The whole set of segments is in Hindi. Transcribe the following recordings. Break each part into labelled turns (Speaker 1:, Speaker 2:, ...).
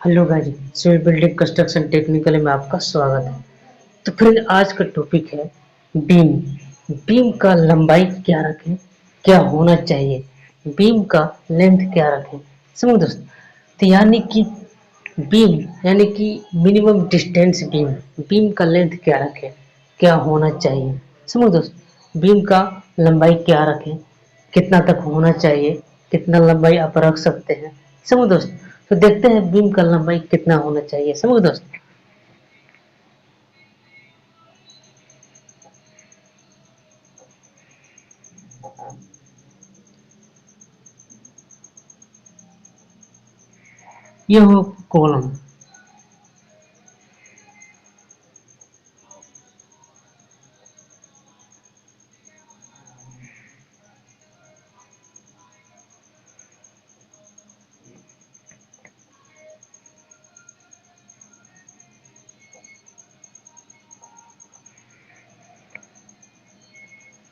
Speaker 1: Hello guys, civil building construction technical में आपका स्वागत है। तो फ्रेंड, आज का टॉपिक है बीम। बीम का लंबाई क्या रखें, क्या होना चाहिए, बीम का लेंथ क्या रखें। समझ दोस्त, तो यानी कि बीम यानी कि मिनिमम डिस्टेंस बीम, बीम का लेंथ क्या रखें, क्या होना चाहिए। समझ दोस्त, बीम का लंबाई क्या रखें, कितना तक होना चाहिए, कितना लंबाई आप रख सकते हैं। समझ दोस्त, तो देखते हैं बीम का लंबाई कितना होना चाहिए। समझ दोस्त, ये हो कॉलम।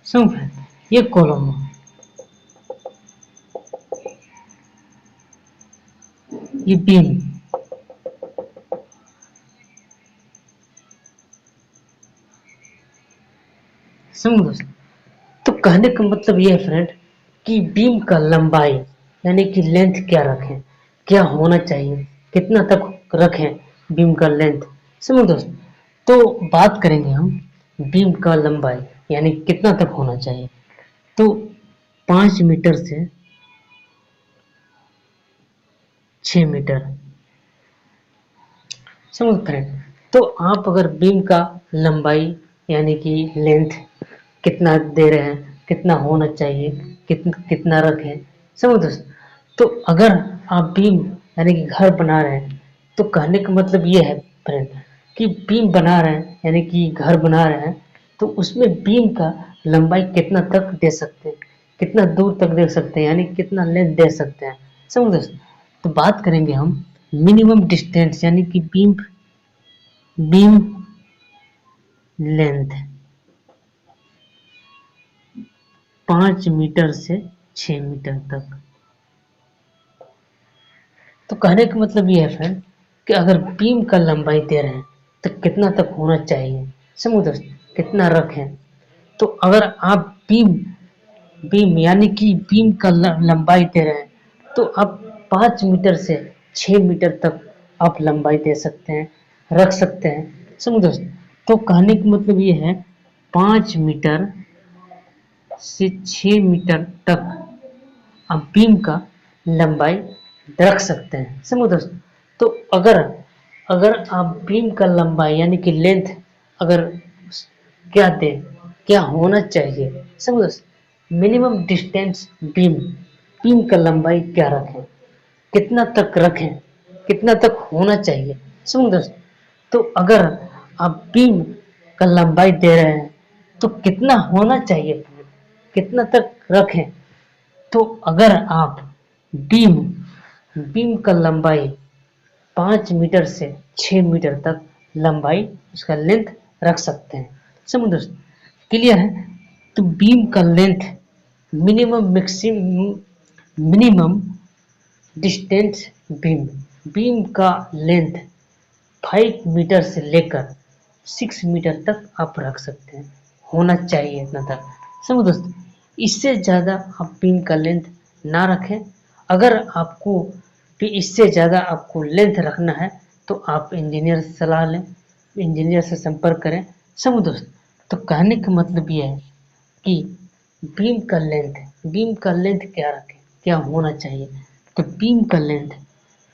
Speaker 1: समझ, ये कॉलम, ये बीम। समझ दोस्त, तो कहने का मतलब ये है फ्रेंड कि बीम का लंबाई यानी कि लेंथ क्या रखें, क्या होना चाहिए, कितना तक रखें बीम का लेंथ। समझ दोस्त, तो बात करेंगे हम बीम का लंबाई यानी कितना तक होना चाहिए। तो 5 मीटर से 6 मीटर। समझ फ्रेंड, तो आप अगर बीम का लंबाई यानी कि लेंथ कितना दे रहे हैं, कितना होना चाहिए, कितना कितना रखें। समझ दोस्त, तो अगर आप बीम यानी कि घर बना रहे हैं, तो कहने का मतलब ये है फ्रेंड कि बीम बना रहे हैं यानी कि घर बना रहे हैं, तो उसमें बीम का लंबाई कितना तक दे सकते हैं, कितना दूर तक दे सकते हैं, यानी कितना लेंथ दे सकते हैं। समझ दोस्त, तो बात करेंगे हम मिनिमम डिस्टेंस यानी कि बीम बीम लेंथ 5 मीटर से 6 मीटर तक। तो कहने का मतलब ये है फ्रेंड कि अगर बीम का लंबाई दे रहे हैं तो कितना तक होना चाहिए। समझो दोस्त, कितना रखें। तो अगर आप बीम बीम यानी कि बीम का लंबाई दे रहे हैं, तो आप 5 मीटर से 6 मीटर तक आप लंबाई दे सकते हैं, रख सकते हैं। समझो दोस्त, तो कहने का मतलब ये है 5 मीटर से 6 मीटर तक आप बीम का लंबाई रख सकते हैं। समझो दोस्त, तो अगर अगर आप बीम का लंबाई यानी कि लेंथ अगर क्या दें, क्या होना चाहिए। समझो दोस्त, मिनिमम डिस्टेंस बीम, बीम का लंबाई क्या रखें, कितना तक रखें, कितना तक होना चाहिए। समझो दोस्त, तो अगर आप बीम का लंबाई दे रहे हैं तो कितना होना चाहिए, कितना तक रखें। तो अगर आप बीम बीम का लंबाई 5 मीटर से 6 मीटर तक लंबाई उसका लेंथ रख सकते हैं। समझ दोस्त, क्लियर है। तो बीम का length minimum distance beam, beam का लेंथ 5 मीटर से लेकर 6 मीटर तक आप रख सकते हैं, होना चाहिए इतना तक। समझ दोस्त, इससे ज़्यादा आप बीम का लेंथ ना रखें। अगर आपको भी इससे ज़्यादा आपको लेंथ रखना है तो आप इंजीनियर से सलाह लें, इंजीनियर से संपर्क करें। समझ दोस्त, तो कहने का मतलब ये है कि बीम का लेंथ क्या रखें, क्या होना चाहिए। तो बीम का लेंथ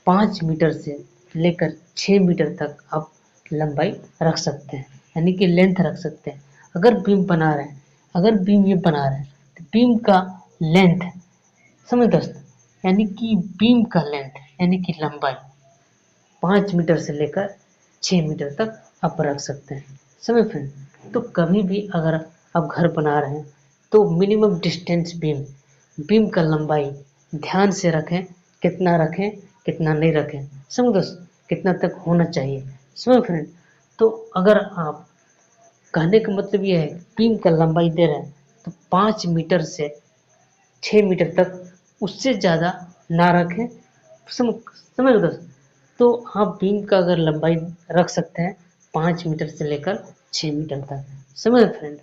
Speaker 1: 5 मीटर से लेकर 6 मीटर तक आप लंबाई रख सकते हैं, यानी कि लेंथ रख सकते हैं। अगर बीम बना रहे हैं, अगर बीम ये बना रहे हैं तो बीम का लेंथ, समझ दोस्त, यानी कि बीम का लेंथ यानी कि लंबाई 5 मीटर से लेकर 6 मीटर तक आप रख सकते हैं। समझ फ्रेंड, तो कभी भी अगर आप घर बना रहे हैं तो मिनिमम डिस्टेंस बीम, बीम का लंबाई ध्यान से रखें, कितना रखें, कितना नहीं रखें। समझ दोस्त, कितना तक होना चाहिए। समझ फ्रेंड, तो अगर आप, कहने का मतलब ये है बीम का लंबाई दे रहे हैं तो 5 मीटर से 6 मीटर तक, उससे ज़्यादा ना रखें। समझ समझ लो दोस्त, तो आप बीम का अगर लंबाई रख सकते हैं 5 मीटर से लेकर 6 मीटर तक। समझे फ्रेंड?